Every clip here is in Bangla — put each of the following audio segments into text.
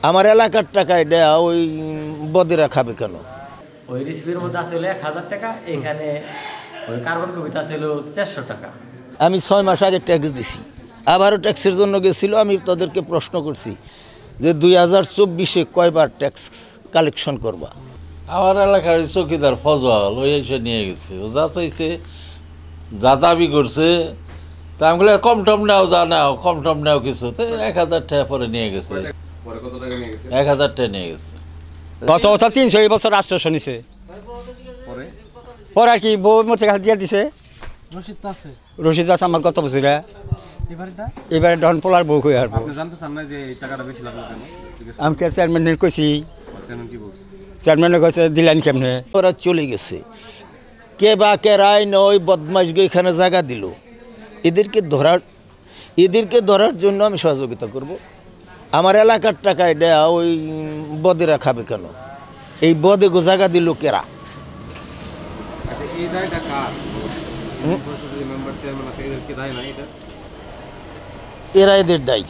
আমার এলাকার টাকায় দেয়া ওই বদেরা খাবে কেন? ওই রিসিপির মধ্যে আছে 1000 টাকা, এখানে ওই কার্বন কপিতে আছে 400 টাকা। আমি 6 মাস আগে ট্যাক্স দিছি, আবারও ট্যাক্সের জন্য গেছিল। আমি তাদেরকে প্রশ্ন করছি যে 2024-এ কয়বার ট্যাক্স কালেকশন করবা? আমার এলাকার চৌকিদার ফজল ওই এসে নিয়ে গেছে, ও যা চাইছে যা দাবি করছে তা আমি বলে কম টম নেও, যা নেও কম টম নেও কিছু, তো 1000 টাকা পরে নিয়ে গেছে, 1000 টাকা নিয়ে গেছে। গত বছর 300, এই বছর 800 নিছে। পরে আর কি বউ মোটে কাছে দিয়ে দিছে। রশিদ আছে আমার গত বছরে। এবারে ডন পোলার বউ হয়ে আসবো। আমি চেয়ারম্যানের কইছি, চেয়ারম্যানে কইছে দিলেন কেমনে? ওরা চলে গেছে, কে বা কে রায় নয় বদমাশ এখানে জায়গা দিল। এদেরকে ধরার জন্য আমি সহযোগিতা করব। আমার এলাকার টাকায় দেয়া ওই বদেরা খাবে কেন? এই বদে গো জায়গা দিল কেরা? এরা এদের দায়ী।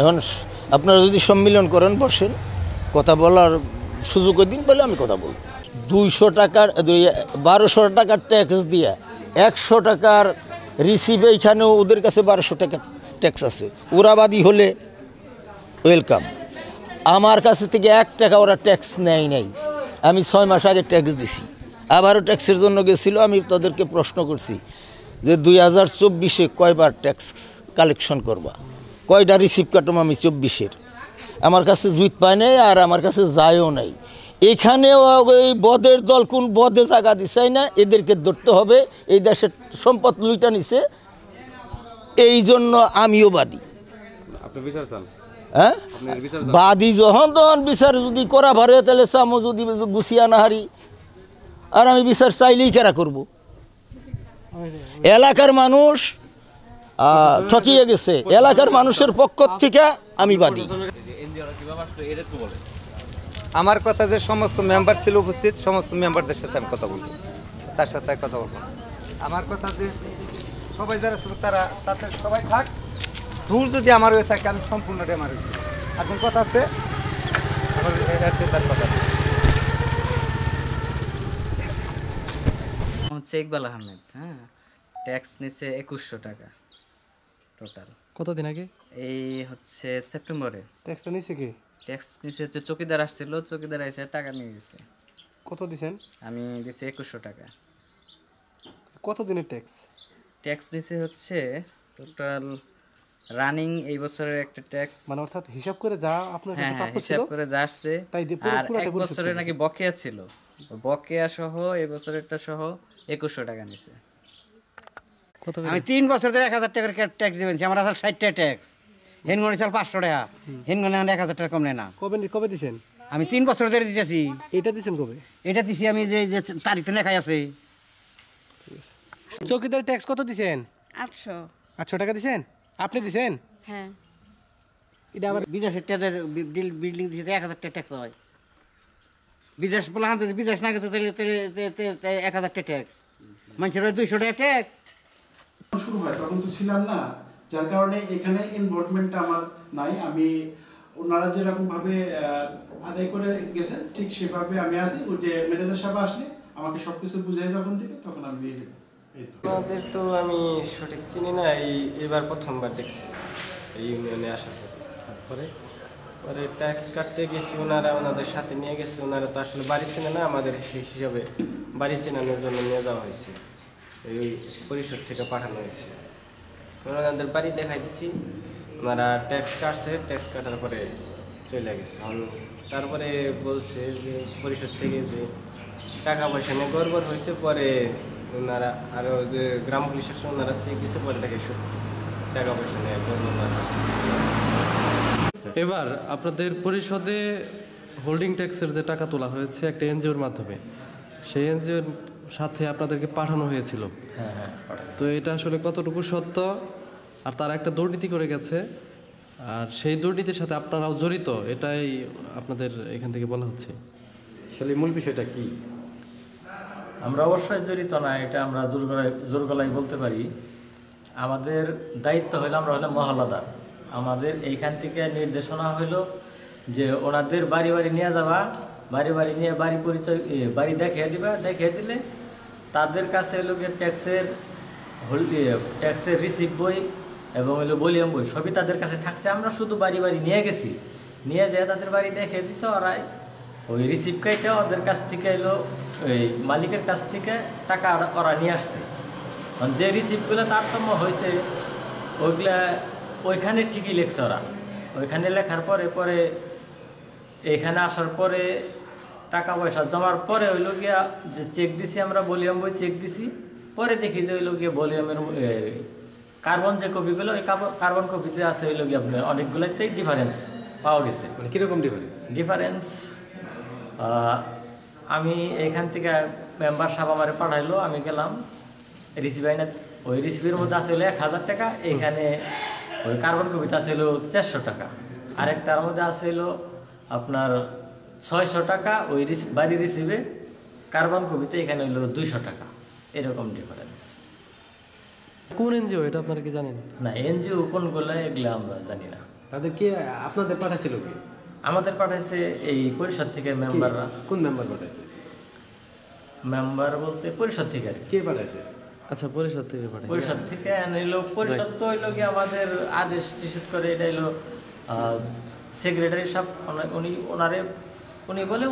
এখন আপনারা যদি সম্মিলন করেন, বসেন, কথা বলার সুযোগ দিন, বলে আমি কথা বলব। 200 টাকার 1200 টাকার ট্যাক্স দিয়া 100 টাকার রিসিভ, এইখানেও ওদের কাছে 1200 টাকার ট্যাক্স আছে। ওরা বাদী হলে ওয়েলকাম। আমার কাছে থেকে 1 টাকা ওরা ট্যাক্স নেয় নাই। আমি 6 মাস আগে ট্যাক্স দিছি, আবারও ট্যাক্সের জন্য গেছিল। আমি তাদেরকে প্রশ্ন করছি যে 2024-এ কয়বার ট্যাক্স কালেকশন করবা, কয়টা রিসিভ কাটম আমি 24-এর? আমার কাছে জুত পায় নাই, আর আমার কাছে যায়ও নাই। এখানেও ওই বদের দল কোন বদে জায়গা দিছাই না, এদেরকে ধরতে হবে। এই দেশের সম্পদ লুইটা নিছে, এই জন্য আমিও বাদী। হ্যাঁ, বাদী যখন তখন বিচার যদি করা ভারে, তাহলে চামো যদি গুছিয়া না হারি, আর আমি বিচার চাইলেই কেরা করব? এলাকার মানুষ ঠকিয়ে গেছে, এলাকার মানুষের পক্ষ থেকে আমি বাদী। আমার কথা যে সমস্ত মেম্বার ছিল উপস্থিত, সমস্ত মেম্বারদের সাথে আমি কথা বলবো, তার সাথে কথা বলবো। আমার কথা যে সবাই যারা ছিল তারা তাদের সবাই থাক, দূর যদি আমার হয়ে থাকে আমি সম্পূর্ণটা আমার এখন কথা আছে, তার কথা হচ্ছে ইকবাল আহমেদ। হ্যাঁ, ট্যাক্স নিচ্ছে 2100 টাকা টোটাল। কতদিন আগে? এই হচ্ছে সেপ্টেম্বরে। ট্যাক্সটা নিচ্ছে কি? ট্যাক্স নিচ্ছে হচ্ছে চৌকিদার আসছিল, চৌকিদার এসে টাকা নিয়ে গেছে। কত দিছেন? আমি দিছি 2100 টাকা। কত দিনের ট্যাক্স? ট্যাক্স নিচ্ছে হচ্ছে টোটাল রানিং এই বছরের একটা ট্যাক্স, মানে অর্থাৎ হিসাব করে যা আপনার কাছে প্রাপ্য ছিল, হিসাব করে যা আসছে। আর এক বছরে নাকি বকেয়া ছিল, বকেয়া সহ এই বছরেরটা সহ 2100 টাকা নিছে। আমি 3 বছর ধরে 1000 টাকার ট্যাক্স দিবেন, আমার আসলে 60 টাকা ট্যাক্স। হেনগনে চাল 500 টাকা, হেনগনে 1000 টাকা কম নেয় না। কবে দিছেন? আমি 3 বছর ধরে দিতেছি। এটা দিছেন কবে? এটা দিছি আমি যে তারিখে লেখাই আছে। চৌকিদার ট্যাক্স কত দিছেন? 800 টাকা দিছেন? আপনি দিছেন? হ্যাঁ। এটা আবার বিদেশের টাকার বিল্ডিং দিছে 1000 টাকা ট্যাক্স হয়। বিদেশ বলা যদি বিদেশ না গেছে তাহলে 1000 টাকা ট্যাক্স, মানুষের 200 টাকা ট্যাক্স শুরু হয়। তখন তো ছিলাম না, যার কারণে এখানে ইনভলভমেন্টটা আমার নাই। আমি ওনারা যেরকমভাবে আদায় করে গেছেন ঠিক সেভাবে আমি আছি। ওই যে ম্যানেজার সাহেব আসলে আমাকে সব কিছু বুঝাই যখন থেকে, তখন আমি দিয়ে দেবো। আমাদের তো আমি সঠিক চিনি না, এবার প্রথমবার দেখছি এই ইউনিয়নে আসার পরে। পরে ট্যাক্স কাটতে গেছি, ওনাদের সাথে নিয়ে গেছে। ওনারা তো আসলে বাড়ি চেনে না, আমাদের সেই হিসাবে বাড়ি চেনানোর জন্য নিয়ে যাওয়া হয়েছে, এই পরিষদ থেকে পাঠানো হয়েছে। ওনাদের বাড়ি দেখাই দিচ্ছি, ওনারা ট্যাক্স কাটছে, ট্যাক্স কাটার পরে চলে গেছে। তারপরে বলছে যে পরিষদ থেকে যে টাকা পয়সা নিয়ে গড়বড় হয়েছে। পরে ওনারা আরও যে গ্রাম পুলিশ আসছে, ওনারা চেক দিচ্ছে, পরে দেখে সত্যি টাকা পয়সা নিয়ে গড়বড় পাচ্ছে। এবার আপনাদের পরিষদে হোল্ডিং ট্যাক্সের যে টাকা তোলা হয়েছে একটা এনজিওর মাধ্যমে, সেই এনজিওর সাথে আপনাদেরকে পাঠানো হয়েছিল। হ্যাঁ, তো এটা আসলে কতটুকু সত্য? আর তারা একটা দুর্নীতি করে গেছে, আর সেই দুর্নীতির সাথে আপনারাও জড়িত, এটাই আপনাদের এখান থেকে বলা হচ্ছে। আসলে মূল বিষয়টা কি? আমরা অবশ্যই জড়িত না, এটা আমরা জোর গলায় বলতে পারি। আমাদের দায়িত্ব হলো, আমরা হলে মহল্লাদার। আমাদের এইখান থেকে নির্দেশনা হলো যে ওনাদের বাড়ি বাড়ি নিয়ে যাবা, বাড়ি বাড়ি নিয়ে বাড়ি পরিচয় বাড়ি দেখিয়ে দিবা, দেখিয়ে দিলে তাদের কাছে হলো গিয়ে ট্যাক্সের রিসিপ্ট বই এবং হলো ভলিউম বই সবই তাদের কাছে থাকছে। আমরা শুধু বাড়ি বাড়ি নিয়ে গেছি, নিয়ে যেয়ে তাদের বাড়ি দেখিয়ে দিছে। ওরাই ওই রিসিপ্ট কাইটা ওদের কাছ থেকে এলো ওই মালিকের কাছ থেকে টাকা ওরা নিয়ে আসছে। যে রিসিপ্টগুলো তারতম্য হয়েছে ওইগুলা ওইখানে ঠিকই লেখছে ওরা। ওইখানে লেখার পরে পরে এইখানে আসার পরে টাকা পয়সা জমার পরে হইল গিয়া যে চেক দিছি আমরা ভলিউম বই চেক দিছি, পরে দেখি যে হইল গিয়ে ভলিউমের কার্বন যে কপিগুলো ওই কার্বন কপিতে আছে হইল গিয়ে আপনার অনেকগুলোতেই ডিফারেন্স পাওয়া গেছে। মানে কীরকম ডিফারেন্স আমি এইখান থেকে মেম্বার সাহেব আমারে পাঠাইলো, আমি গেলাম রিসিভ আইনা, ওই রিসিভের মধ্যে আছে হলো 1000 টাকা, এইখানে ওই কার্বন কপিতে আছে হলো 400 টাকা, আরেকটার মধ্যে আছে হলো আপনার 600 টাকা ওই বাড়ি রিসিভে, কার্বন কপিতে এখানে হলো 200 টাকা, এরকম ডিফারেন্স। কোন এনজিও এটা আপনারা কি জানেন? না, এনজিও কোনগুলো এগুলো আমরা জানি না। তাদেরকে আপনাদের পাঠাইছিল কি? আমাদের পাঠাইছে এই পরিষদ থেকে মেম্বাররা। কোন মেম্বার পাঠাইছে? মেম্বার বলতে পরিষদ থেকে। আর কে পাঠাইছে? আচ্ছা, পরিষদ থেকে পাঠাইছে। পরিষদ থেকে এলো, পরিষদ তো হইলো কি আমাদের আদেশ নিষেধ করে, এটা হইলো সেক্রেটারি সাহেব, উনি বলে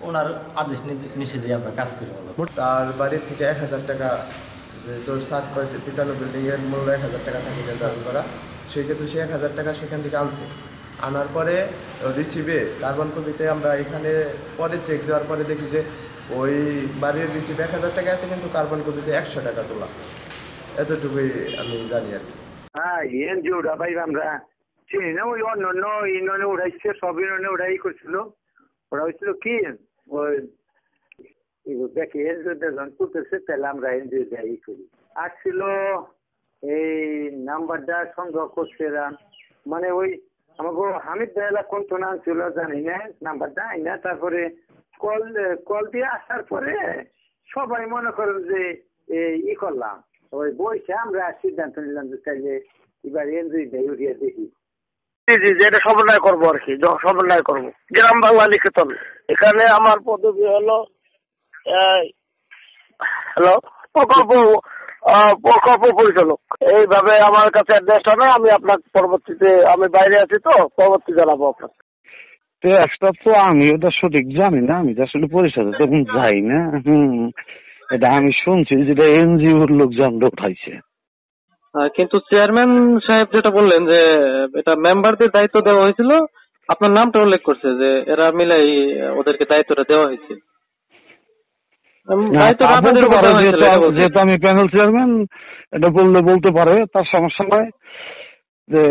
ওনার আদেশ নিষেধে আমরা কাজ করি। তার বাড়ির থেকে 1000 টাকা, যেহেতু 7 পিটানো বিল্ডিংয়ের মূল্য 1000 টাকা থাকে নির্ধারণ করা, সেই ক্ষেত্রে সে 1000 টাকা সেখান থেকে আনছে। আনার পরে রিসিভে কার্বন কপিতে আমরা এখানে পরে চেক দেওয়ার পরে দেখি যে ওই বাড়ির রিসিভে 1000 টাকা আছে, কিন্তু কার্বন কপিতে 100 টাকা তোলা। এতটুকুই আমি জানি আর কি। হ্যাঁ, এনজিওটা ভাই আমরা চিনি না, ওই অন্য ইউনিয়নে উঠাইছে, সব ইউনিয়নে উঠাই করছিল। ওরা হয়েছিল কি ওই দেখি এনজিও যখন করতেছে তাহলে আমরা এনজিও দেয় করি। আসছিল এই নাম্বারটা সংগ্রহ করছে, মানে ওই আমাকে হামিদ দায়লা কোন নাম ছিল জানি না, নাম্বারটা আইনা তারপরে কল দিয়ে আসার পরে সবাই মনে করেন যে ই করলাম, ওই বইসে আমরা সিদ্ধান্ত নিলাম যে তাইলে এবার এনজিও দেয় উঠিয়ে দেখি। এটা সমন্বয় করবো আর কি, সমন্বয় করবো গ্রাম বাংলা নিকেতন। এখানে আমার পদবি হলো প্রকল্প পরিচালক। এইভাবে আমার কাছে অ্যাড্রেসটা নয়, আমি আপনার পরবর্তীতে, আমি বাইরে আছি তো পরবর্তী জানাবো আপনাকে। একটা তো আমি ওটা সঠিক জানি না, আমি তো আসলে পরিষদে তখন যাই না। এটা আমি শুনছি যেটা এনজিওর লোকজনরা উঠাইছে। কিন্তু চেয়ারম্যান সাহেব যেটা বললেন যে এটা মেম্বারদের দায়িত্ব দেওয়া হয়েছিল, আপনার নামটা উল্লেখ করছে যে এরা মিলাই ওদেরকে দায়িত্বটা দেওয়া হয়েছে। যেহেতু আমি প্যানেল চেয়ারম্যান, এটা বলতে পারে, তার সমস্যা নয়। যে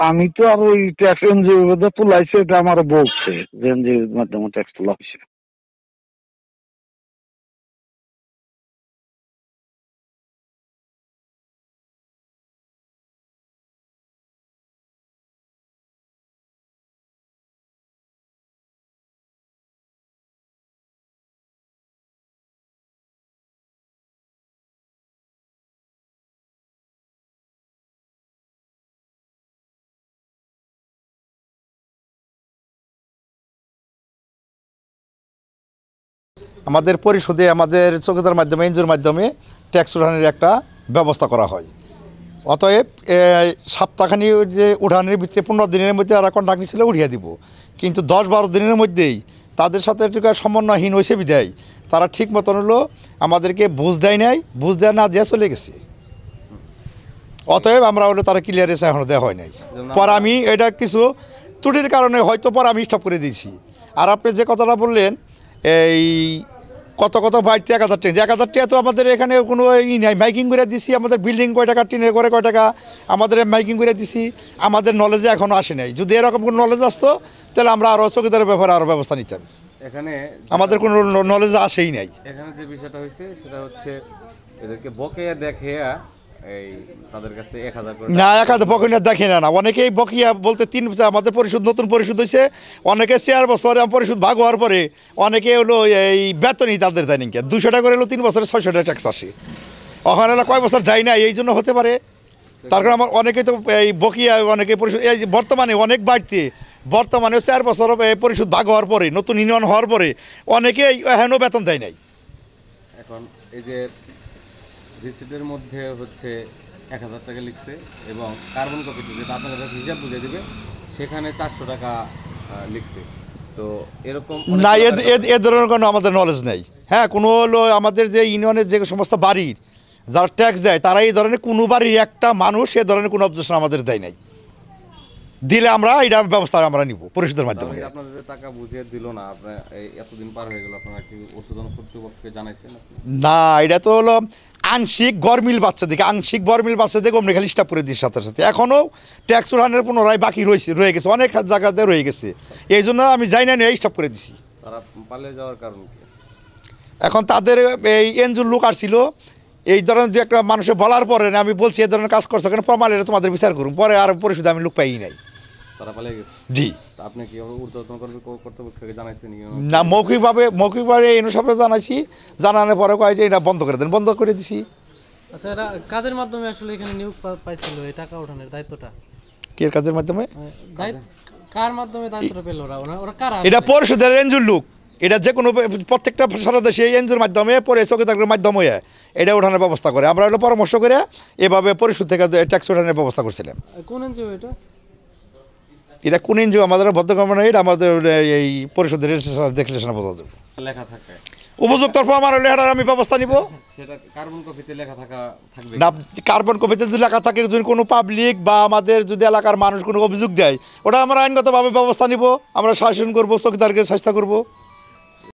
আমি তো আর ওই ট্যাক্স এনজিও তুলাইছে, এটা আমার বলছে যে এনজিওর মাধ্যমে ট্যাক্স তোলা হয়েছে। আমাদের পরিষদে আমাদের চৌকিদার মাধ্যমে, এনজিওর মাধ্যমে ট্যাক্স উঠানের একটা ব্যবস্থা করা হয়। অতএব সপ্তাহখানি যে উঠানের ভিতরে 15 দিনের মধ্যে তারা কন্ট্রাক্ট নিচ্ছিল উঠিয়ে দিব, কিন্তু 10-12 দিনের মধ্যেই তাদের সাথে একটু সমন্বয়হীন হয়েছে বিদায় তারা ঠিক মতন হলো আমাদেরকে বুঝ দেয় নাই, বুঝ দেওয়া না দিয়ে চলে গেছে। অতএব আমরা হলো তারা ক্লিয়ারেন্স এখনও দেওয়া হয় নাই। পর আমি এটা কিছু ত্রুটির কারণে হয়তো পর আমি স্টপ করে দিয়েছি। আর আপনি যে কথাটা বললেন এই কত বাড়িতে 1000 টাকা, 1000 টাকা তো আমাদের এখানে কোনো ই নাই। মাইকিং করে দিছি, আমাদের বিল্ডিং কয় টাকা, টিনের ঘরে কয় টাকা, আমাদের মাইকিং করে দিছি, আমাদের নলেজে এখনও আসে নাই। যদি এরকম কোনো নলেজ আসতো তাহলে আমরা আরও চৌকিদারের ব্যাপারে আরও ব্যবস্থা নিতাম। এখানে আমাদের কোনো নলেজ আসেই নাই। এখানে যে বিষয়টা হয়েছে সেটা হচ্ছে এদেরকে বকেয়া দেখে এই তাদের কাছে 1000 করে না, 1000 বকেয়া দেখে না। অনেকেই বকেয়া বলতে আমাদের পরিষদ নতুন পরিষদ হয়েছে, অনেকে 4 বছর পরিষদ ভাগ হওয়ার পরে অনেকে হলো এই বেতনই তাদের দেয় নাকি 200 টাকা করে হলো 3 বছরে 600 টাকা ট্যাক্স আসে। ওখানে কয় বছর দেয় না, এই জন্য হতে পারে তার কারণে আমার অনেকেই তো এই বকিয়া অনেকে পরিশোধ এই যে বর্তমানে অনেক বাড়িতে বর্তমানে 4 বছর পরিশোধ ভাগ হওয়ার পরে নতুন ইউনিয়ন হওয়ার পরে অনেকেই এখনও বেতন দেয় নাই। এখন এই যে রিসিপ্টের মধ্যে হচ্ছে 1000 টাকা লিখছে এবং কার্বন কপিতে যেটা আপনাদের কাছে হিসাব বুঝে দিবে সেখানে 400 টাকা লিখছে। তো এরকম না এ ধরনের কোনো আমাদের নলেজ নেই। হ্যাঁ কোনো হলো আমাদের যে ইউনিয়নের যে সমস্ত বাড়ির যারা ট্যাক্স দেয় তারা এই ধরনের কোনো বাড়ির একটা মানুষ এ ধরনের কোনো অবজেকশন আমাদের দেয় নাই। দিলে আমরা এটা ব্যবস্থা আমরা নিব পরিশোধের মাধ্যমে। আপনাদের যে টাকা বুঝিয়ে দিল না আপনার এতদিন পার হয়ে গেল, আপনারা কি ঊর্ধ্বতন কর্তৃপক্ষকে জানাইছেন? না এটা তো হলো আংশিক গরমিল বাচ্চা দেখে আংশিক গরমিল বাচ্চা দেখে অমনি খালি স্টাফ করে দিচ্ছে সাথে সাথে। এখনও ট্যাক্স উঠানের পুনরায় বাকি রয়ে গেছে, অনেক জায়গাতে রয়ে গেছে। এই জন্য আমি যাই না নিয়ে স্টাফ করে দিছি। তারা পালিয়ে যাওয়ার কারণ কি? এখন তাদের এই এনজিওর লোক আসছিল, এই ধরনের দু একটা মানুষের বলার পরে আমি বলছি এই ধরনের কাজ করছো কেন, প্রমাণ এলে তোমাদের বিচার করুন। পরে আর পরিশোধ আমি লোক পাই নাই। তারা পালিয়ে গেছে? জি। আপনি কি ঊর্ধ্বতন কর্তৃপক্ষকে জানাইছেন? না মৌখিকভাবে এনে সব জানাইছি, জানানোর পরে কয়েকটা এটা বন্ধ করে দেন, বন্ধ করে দিছি। আচ্ছা এরা কাজের মাধ্যমে আসলে এখানে নিয়োগ পাইছিল এই টাকা ওঠানোর দায়িত্বটা? কে কাজের মাধ্যমে? কার মাধ্যমে দায়িত্বটা পেল ওরা কারা? এটা পরিশোধের এনজিওর লোক। এটা যে কোনো প্রত্যেকটা সারা দেশে এই এনজিওর মাধ্যমে পরে চৌকিদারের মাধ্যমে এটা ওঠানোর ব্যবস্থা করে। আমরা হলো পরামর্শ করে এভাবে পরিশোধ থেকে ট্যাক্স ওঠানোর ব্যবস্থা করছিলাম। কোন এনজিও এটা? এটা কোন এনজিও আমাদের ভদ্রকর্ম নয়, এটা আমাদের এই পরিশোধের দেখলে বোঝা যাবে। লেখা থাকে উপযুক্ত আমার লেখাটার আমি ব্যবস্থা নিব। সেটা কার্বন কপিতে লেখা থাকবে না? কার্বন কপিতে যদি লেখা থাকে, যদি কোনো পাবলিক বা আমাদের যদি এলাকার মানুষ কোনো অভিযোগ দেয়, ওটা আমরা আইনগতভাবে ব্যবস্থা নিব, আমরা শাসন করবো, চৌকিদারকে চেষ্টা করবো।